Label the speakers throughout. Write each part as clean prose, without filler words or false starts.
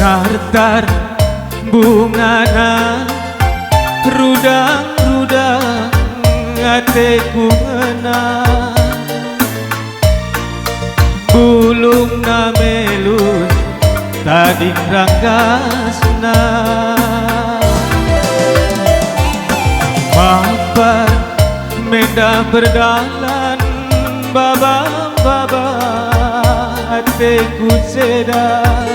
Speaker 1: sartar bungana rudang-rudang ateku ngena bulung na melus tadi ranggasna mabar menda berdalan baba-baba ateku sedar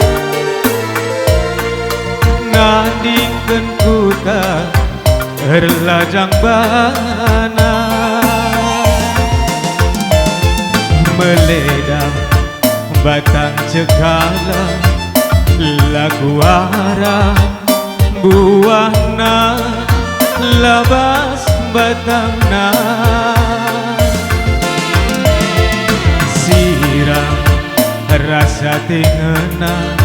Speaker 1: nandingkan kuta erlajang bana meledak batang cekala lagu arah buahna labas batangna siram rasa tingena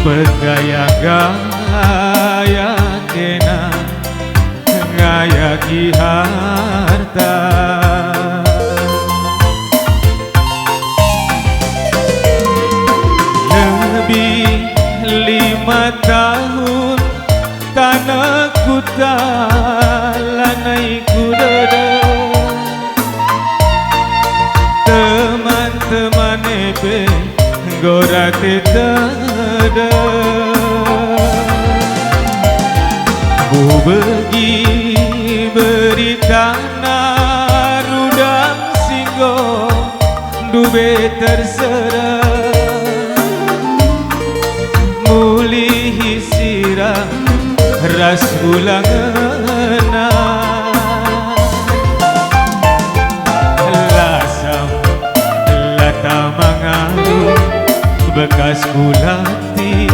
Speaker 1: bergaya-gaya kena ngayaki harta lebih 5 tahun tanah kuta lanai kudada teman-teman epe gorate tada ku pergi berita narudang singgo dube terserah mulihi sirah ras ulangena lasam lata mangaru bekas kulati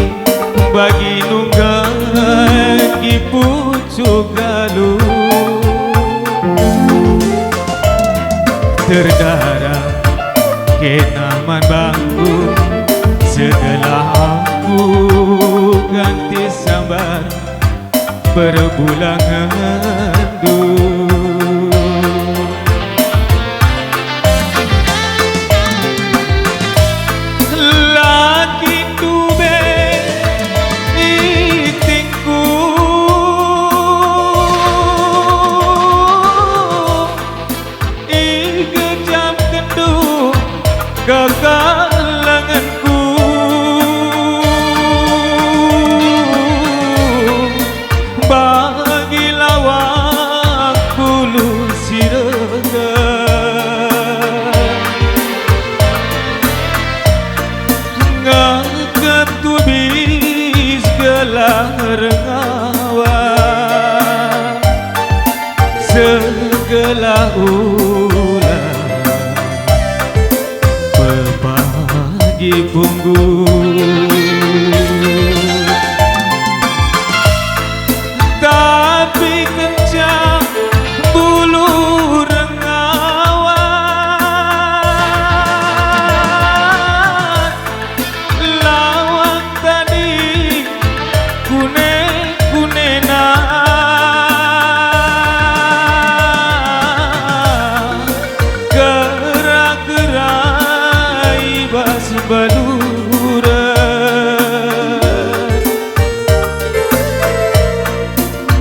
Speaker 1: bagi nunggang pucuk galu terdarah kenaman bangun setelah aku ganti sambar berbulangan kekalanganku bagi lawak bulu sirega ngangkat tubis gelar ngawa segala ulah pagi punggung tapi kencang bulu rengawan lawak tadi kune-kunena gerak-gerai bas baluran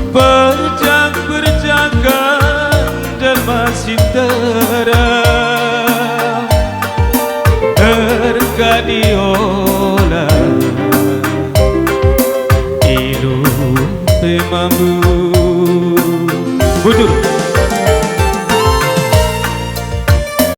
Speaker 1: berjang-berjangkan jelma sintera tergadiola ilu mambu bujur